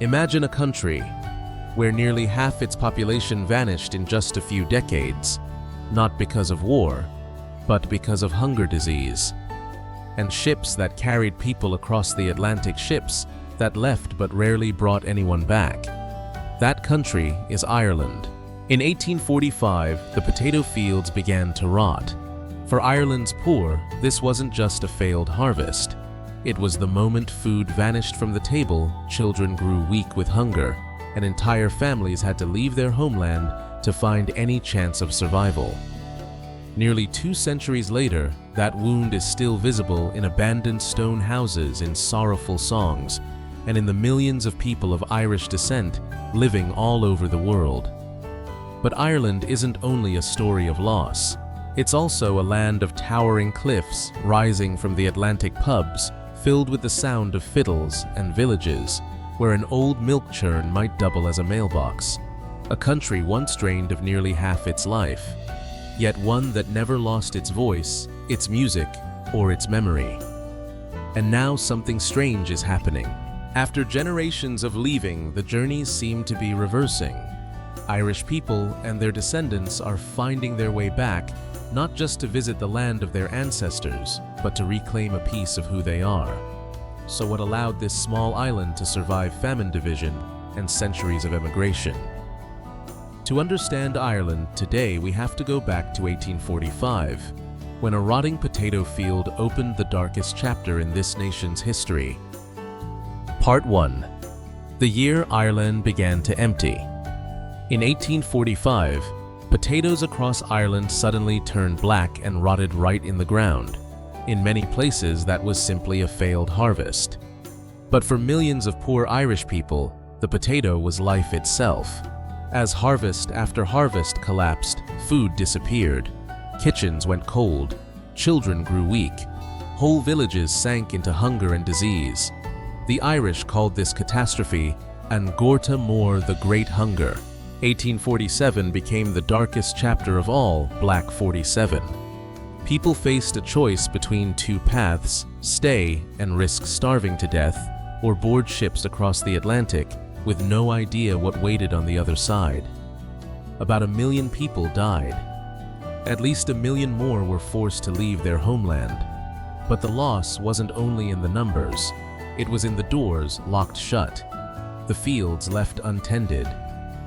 Imagine a country where nearly half its population vanished in just a few decades, not because of war, but because of hunger disease, and ships that carried people across the Atlantic, ships that left but rarely brought anyone back. That country is Ireland. In 1845, the potato fields began to rot. For Ireland's poor, this wasn't just a failed harvest. It was the moment food vanished from the table, children grew weak with hunger, and entire families had to leave their homeland to find any chance of survival. Nearly 2 centuries later, that wound is still visible in abandoned stone houses, in sorrowful songs, and in the millions of people of Irish descent living all over the world. But Ireland isn't only a story of loss. It's also a land of towering cliffs rising from the Atlantic, pubs filled with the sound of fiddles, and villages where an old milk churn might double as a mailbox. A country once drained of nearly half its life, yet one that never lost its voice, its music, or its memory. And now something strange is happening. After generations of leaving, the journeys seem to be reversing. Irish people and their descendants are finding their way back, not just to visit the land of their ancestors, but to reclaim a piece of who they are. So what allowed this small island to survive famine, division, and centuries of emigration? To understand Ireland today, we have to go back to 1845, when a rotting potato field opened the darkest chapter in this nation's history. Part 1. The year Ireland began to empty. In 1845, potatoes across Ireland suddenly turned black and rotted right in the ground. In many places, that was simply a failed harvest. But for millions of poor Irish people, the potato was life itself. As harvest after harvest collapsed, food disappeared, kitchens went cold, children grew weak, whole villages sank into hunger and disease. The Irish called this catastrophe An Gorta Mór, the Great Hunger. 1847 became the darkest chapter of all, Black 47. People faced a choice between 2 paths: stay and risk starving to death, or board ships across the Atlantic with no idea what waited on the other side. About 1 million people died. At least 1 million more were forced to leave their homeland. But the loss wasn't only in the numbers, it was in the doors locked shut, the fields left untended,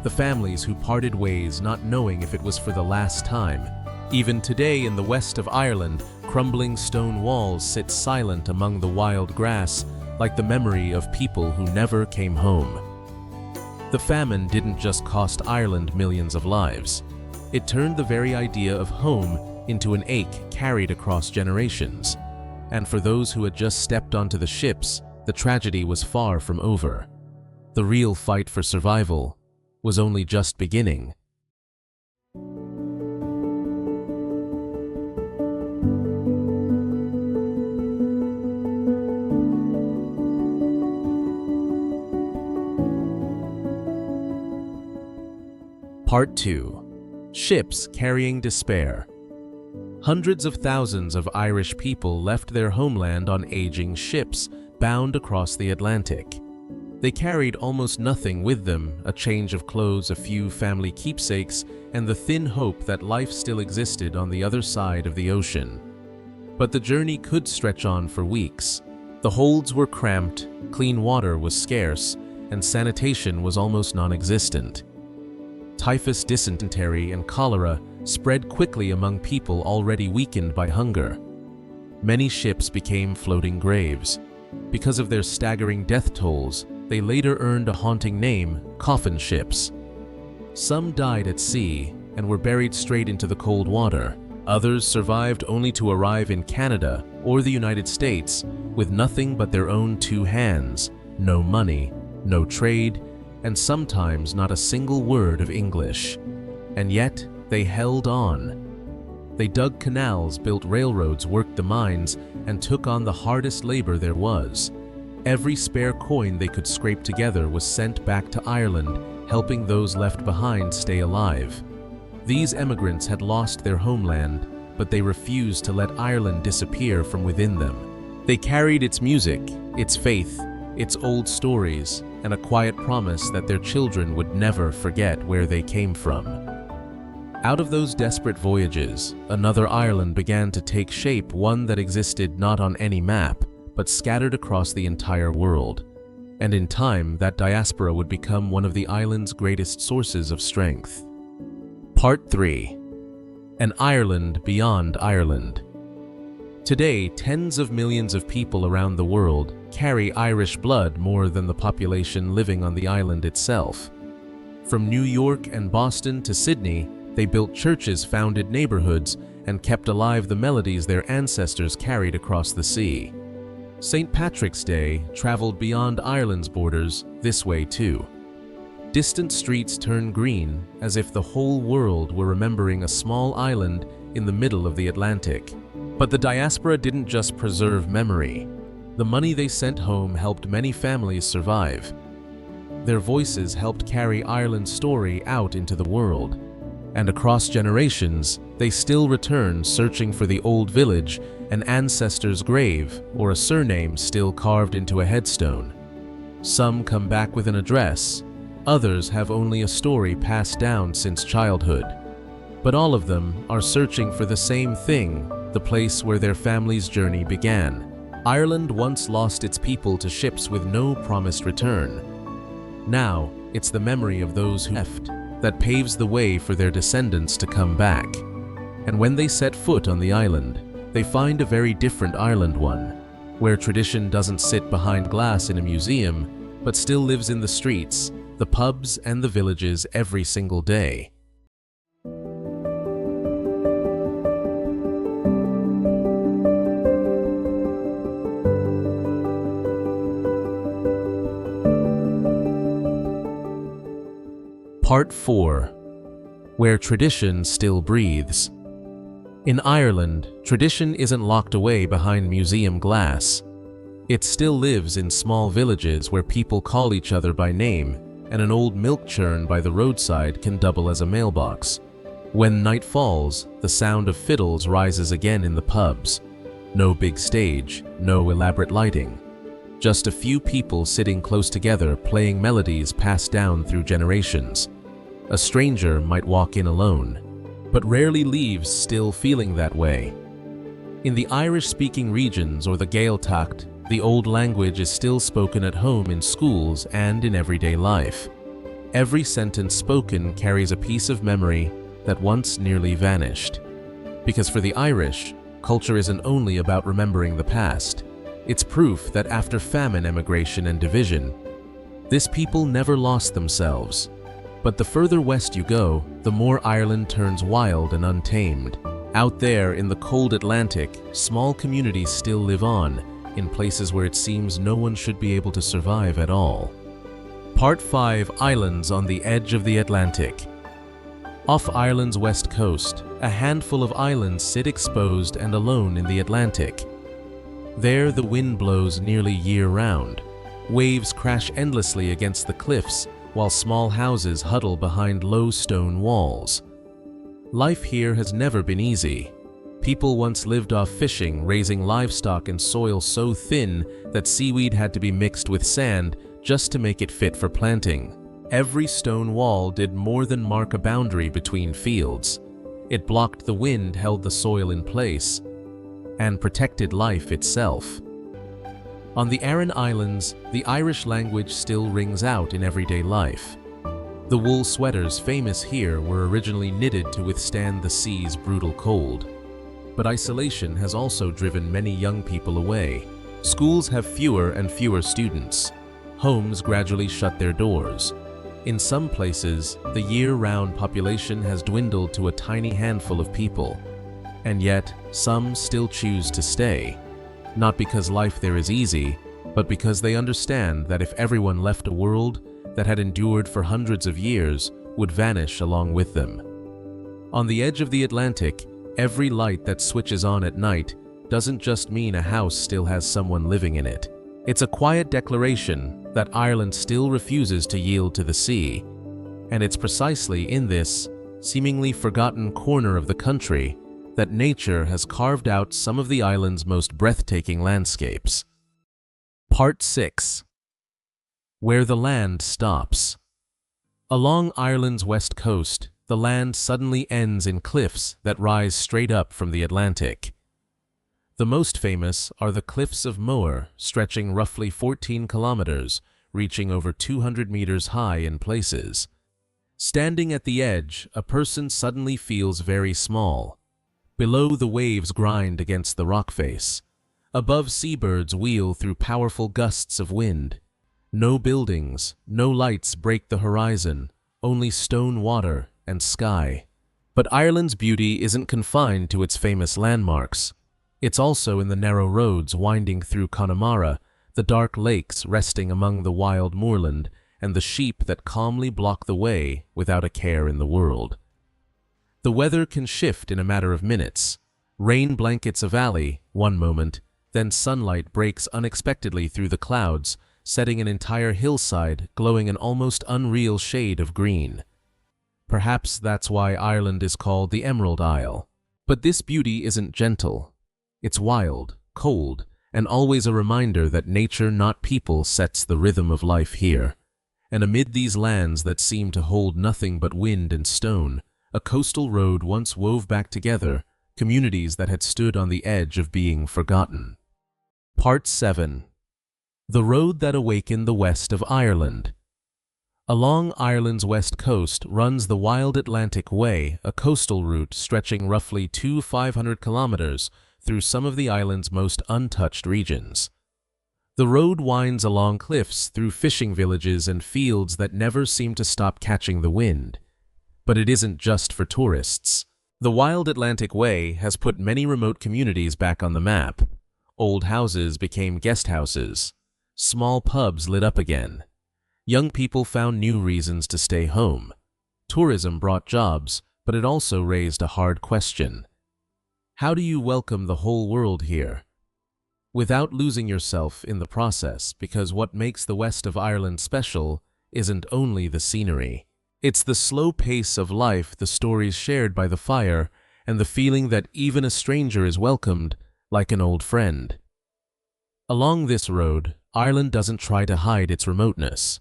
the families who parted ways not knowing if it was for the last time. Even today in the west of Ireland, crumbling stone walls sit silent among the wild grass, like the memory of people who never came home. The famine didn't just cost Ireland millions of lives. It turned the very idea of home into an ache carried across generations. And for those who had just stepped onto the ships, the tragedy was far from over. The real fight for survival was only just beginning. Part 2. Ships carrying despair. Hundreds of thousands of Irish people left their homeland on aging ships bound across the Atlantic. They carried almost nothing with them, a change of clothes, a few family keepsakes, and the thin hope that life still existed on the other side of the ocean. But the journey could stretch on for weeks. The holds were cramped, clean water was scarce, and sanitation was almost non-existent. Typhus, dysentery, and cholera spread quickly among people already weakened by hunger. Many ships became floating graves. Because of their staggering death tolls, they later earned a haunting name, coffin ships. Some died at sea and were buried straight into the cold water. Others survived only to arrive in Canada or the United States with nothing but their own 2 hands, no money, no trade, and sometimes not a single word of English. And yet, they held on. They dug canals, built railroads, worked the mines, and took on the hardest labor there was. Every spare coin they could scrape together was sent back to Ireland, helping those left behind stay alive. These emigrants had lost their homeland, but they refused to let Ireland disappear from within them. They carried its music, its faith, its old stories, and a quiet promise that their children would never forget where they came from. Out of those desperate voyages, another Ireland began to take shape, one that existed not on any map, but scattered across the entire world. And in time, that diaspora would become one of the island's greatest sources of strength. Part 3. An Ireland beyond Ireland. Today, tens of millions of people around the world carry Irish blood more than the population living on the island itself. From New York and Boston to Sydney, they built churches, founded neighborhoods, and kept alive the melodies their ancestors carried across the sea. St. Patrick's Day traveled beyond Ireland's borders this way too. Distant streets turn green as if the whole world were remembering a small island in the middle of the Atlantic. But the diaspora didn't just preserve memory. The money they sent home helped many families survive. Their voices helped carry Ireland's story out into the world. And across generations, they still return searching for the old village, an ancestor's grave, or a surname still carved into a headstone. Some come back with an address, others have only a story passed down since childhood. But all of them are searching for the same thing, the place where their family's journey began. Ireland once lost its people to ships with no promised return. Now, it's the memory of those who left that paves the way for their descendants to come back. And when they set foot on the island, they find a very different Ireland, one where tradition doesn't sit behind glass in a museum, but still lives in the streets, the pubs, and the villages every single day. Part 4. Where tradition still breathes. In Ireland, tradition isn't locked away behind museum glass. It still lives in small villages where people call each other by name, and an old milk churn by the roadside can double as a mailbox. When night falls, the sound of fiddles rises again in the pubs. No big stage, no elaborate lighting. Just a few people sitting close together playing melodies passed down through generations. A stranger might walk in alone, but rarely leaves still feeling that way. In the Irish-speaking regions or the Gaeltacht, the old language is still spoken at home, in schools, and in everyday life. Every sentence spoken carries a piece of memory that once nearly vanished. Because for the Irish, culture isn't only about remembering the past. It's proof that after famine, emigration, and division, this people never lost themselves. But the further west you go, the more Ireland turns wild and untamed. Out there in the cold Atlantic, small communities still live on, in places where it seems no one should be able to survive at all. Part 5. Islands on the edge of the Atlantic. Off Ireland's west coast, a handful of islands sit exposed and alone in the Atlantic. There the wind blows nearly year-round. Waves crash endlessly against the cliffs, while small houses huddle behind low stone walls. Life here has never been easy. People once lived off fishing, raising livestock in soil so thin that seaweed had to be mixed with sand just to make it fit for planting. Every stone wall did more than mark a boundary between fields. It blocked the wind, held the soil in place, and protected life itself. On the Aran Islands, the Irish language still rings out in everyday life. The wool sweaters famous here were originally knitted to withstand the sea's brutal cold. But isolation has also driven many young people away. Schools have fewer and fewer students. Homes gradually shut their doors. In some places, the year-round population has dwindled to a tiny handful of people. And yet, some still choose to stay. Not because life there is easy, but because they understand that if everyone left, a world that had endured for hundreds of years would vanish along with them. On the edge of the Atlantic, every light that switches on at night doesn't just mean a house still has someone living in it. It's a quiet declaration that Ireland still refuses to yield to the sea. And it's precisely in this seemingly forgotten corner of the country that nature has carved out some of the island's most breathtaking landscapes. Part 6. Where the land stops. Along Ireland's west coast, the land suddenly ends in cliffs that rise straight up from the Atlantic. The most famous are the Cliffs of Moher, stretching roughly 14 kilometers, reaching over 200 meters high in places. Standing at the edge, a person suddenly feels very small. Below, the waves grind against the rock face. Above, seabirds wheel through powerful gusts of wind. No buildings, no lights break the horizon, only stone water and sky. But Ireland's beauty isn't confined to its famous landmarks. It's also in the narrow roads winding through Connemara, the dark lakes resting among the wild moorland, and the sheep that calmly block the way without a care in the world. The weather can shift in a matter of minutes. Rain blankets a valley one moment, then sunlight breaks unexpectedly through the clouds, setting an entire hillside glowing an almost unreal shade of green. Perhaps that's why Ireland is called the Emerald Isle. But this beauty isn't gentle. It's wild, cold, and always a reminder that nature, not people, sets the rhythm of life here. And amid these lands that seem to hold nothing but wind and stone, a coastal road once wove back together communities that had stood on the edge of being forgotten. Part 7. The Road that Awakened the West of Ireland. Along Ireland's west coast runs the Wild Atlantic Way, a coastal route stretching roughly 500 kilometers through some of the island's most untouched regions. The road winds along cliffs through fishing villages and fields that never seem to stop catching the wind. But it isn't just for tourists. The Wild Atlantic Way has put many remote communities back on the map. Old houses became guest houses. Small pubs lit up again. Young people found new reasons to stay home. Tourism brought jobs, but it also raised a hard question. How do you welcome the whole world here, without losing yourself in the process? Because what makes the west of Ireland special isn't only the scenery. It's the slow pace of life, the stories shared by the fire, and the feeling that even a stranger is welcomed like an old friend. Along this road, Ireland doesn't try to hide its remoteness.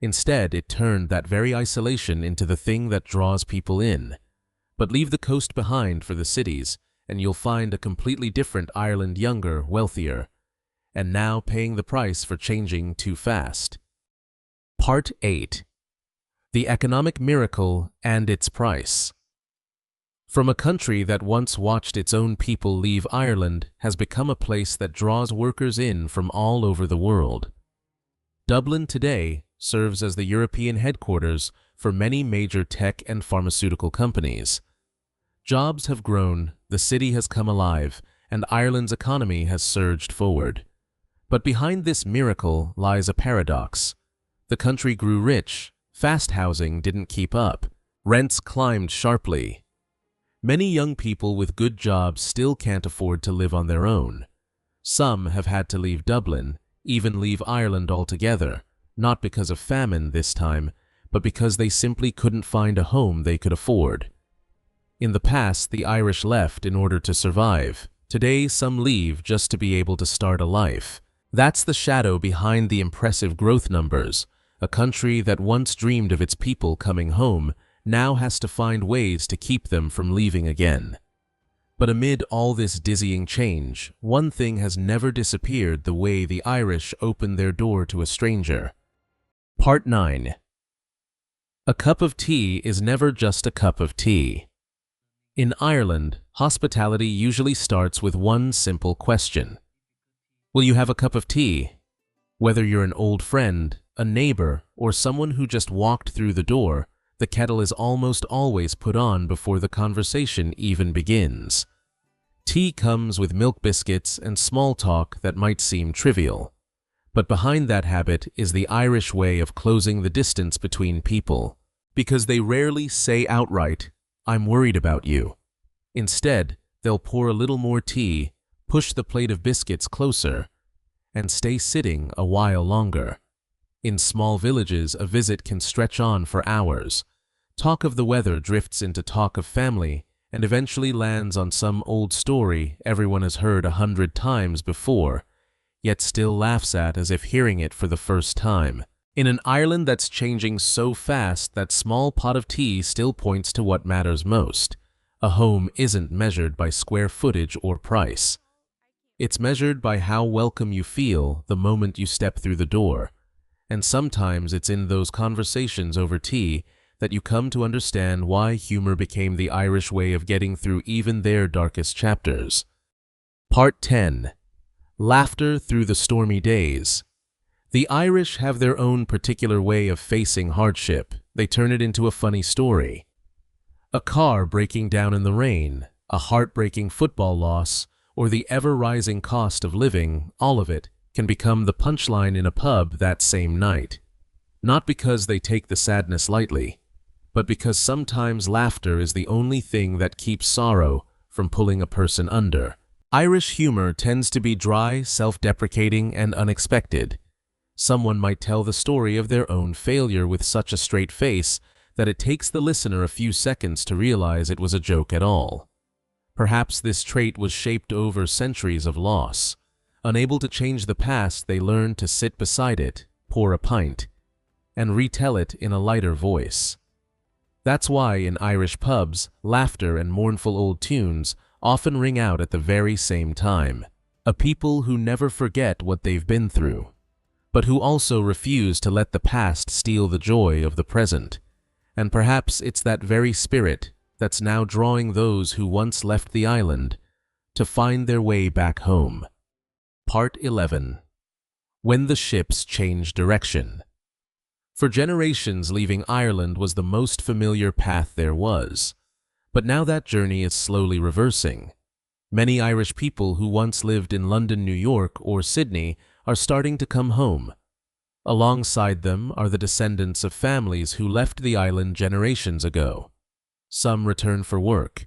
Instead, it turned that very isolation into the thing that draws people in. But leave the coast behind for the cities, and you'll find a completely different Ireland, younger, wealthier, and now paying the price for changing too fast. Part 8. The Economic Miracle and Its Price. From a country that once watched its own people leave, Ireland has become a place that draws workers in from all over the world. Dublin today serves as the European headquarters for many major tech and pharmaceutical companies. Jobs have grown, the city has come alive, and Ireland's economy has surged forward. But behind this miracle lies a paradox. The country grew rich, fast housing didn't keep up. Rents climbed sharply. Many young people with good jobs still can't afford to live on their own. Some have had to leave Dublin, even leave Ireland altogether, not because of famine this time, but because they simply couldn't find a home they could afford. In the past, the Irish left in order to survive. Today, some leave just to be able to start a life. That's the shadow behind the impressive growth numbers. A country that once dreamed of its people coming home now has to find ways to keep them from leaving again. But amid all this dizzying change, one thing has never disappeared: the way the Irish open their door to a stranger. Part 9. A cup of tea is never just a cup of tea. In Ireland, hospitality usually starts with one simple question. Will you have a cup of tea? Whether you're an old friend, a neighbor, or someone who just walked through the door, the kettle is almost always put on before the conversation even begins. Tea comes with milk, biscuits, and small talk that might seem trivial. But behind that habit is the Irish way of closing the distance between people, because they rarely say outright, "I'm worried about you." Instead, they'll pour a little more tea, push the plate of biscuits closer, and stay sitting a while longer. In small villages, a visit can stretch on for hours. Talk of the weather drifts into talk of family and eventually lands on some old story everyone has heard 100 times before, yet still laughs at as if hearing it for the first time. In an Ireland that's changing so fast, that small pot of tea still points to what matters most. A home isn't measured by square footage or price. It's measured by how welcome you feel the moment you step through the door. And sometimes it's in those conversations over tea that you come to understand why humor became the Irish way of getting through even their darkest chapters. Part 10. Laughter through the stormy days. The Irish have their own particular way of facing hardship. They turn it into a funny story. A car breaking down in the rain, a heartbreaking football loss, or the ever-rising cost of living, all of it can become the punchline in a pub that same night. Not because they take the sadness lightly, but because sometimes laughter is the only thing that keeps sorrow from pulling a person under. Irish humor tends to be dry, self-deprecating, and unexpected. Someone might tell the story of their own failure with such a straight face that it takes the listener a few seconds to realize it was a joke at all. Perhaps this trait was shaped over centuries of loss. Unable to change the past, they learned to sit beside it, pour a pint, and retell it in a lighter voice. That's why in Irish pubs, laughter and mournful old tunes often ring out at the very same time. A people who never forget what they've been through, but who also refuse to let the past steal the joy of the present. And perhaps it's that very spirit that's now drawing those who once left the island to find their way back home. Part 11. When the ships change direction. For generations, leaving Ireland was the most familiar path there was. But now that journey is slowly reversing. Many Irish people who once lived in London, New York, or Sydney are starting to come home. Alongside them are the descendants of families who left the island generations ago. Some return for work.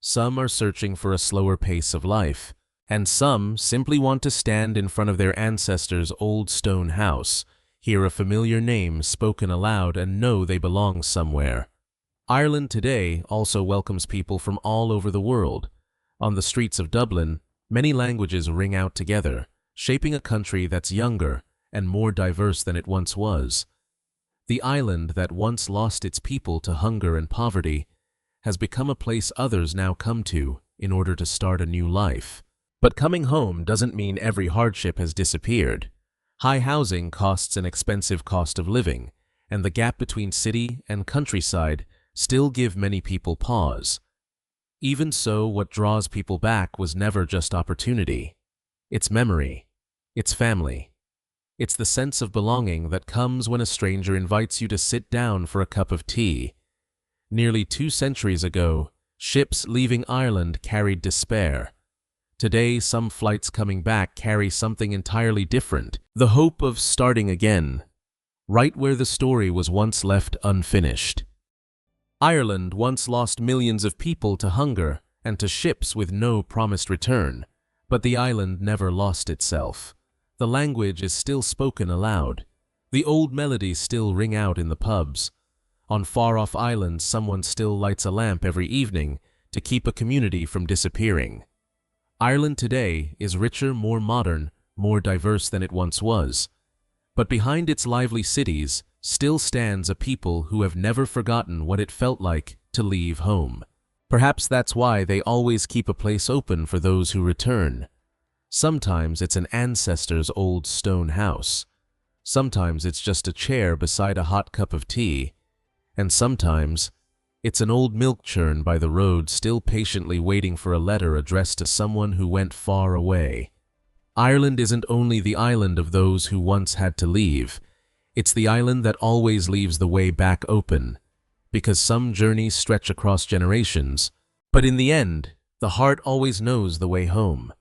Some are searching for a slower pace of life. And some simply want to stand in front of their ancestors' old stone house, hear a familiar name spoken aloud, and know they belong somewhere. Ireland today also welcomes people from all over the world. On the streets of Dublin, many languages ring out together, shaping a country that's younger and more diverse than it once was. The island that once lost its people to hunger and poverty has become a place others now come to in order to start a new life. But coming home doesn't mean every hardship has disappeared. High housing costs an expensive cost of living, and the gap between city and countryside still give many people pause. Even so, what draws people back was never just opportunity. It's memory. It's family. It's the sense of belonging that comes when a stranger invites you to sit down for a cup of tea. Nearly 2 centuries ago, ships leaving Ireland carried despair. Today, some flights coming back carry something entirely different, the hope of starting again, right where the story was once left unfinished. Ireland once lost millions of people to hunger and to ships with no promised return, but the island never lost itself. The language is still spoken aloud. The old melodies still ring out in the pubs. On far-off islands, someone still lights a lamp every evening to keep a community from disappearing. Ireland today is richer, more modern, more diverse than it once was. But behind its lively cities still stands a people who have never forgotten what it felt like to leave home. Perhaps that's why they always keep a place open for those who return. Sometimes it's an ancestor's old stone house. Sometimes it's just a chair beside a hot cup of tea. And sometimes it's an old milk churn by the road still patiently waiting for a letter addressed to someone who went far away. Ireland isn't only the island of those who once had to leave. It's the island that always leaves the way back open. Because some journeys stretch across generations, but in the end, the heart always knows the way home.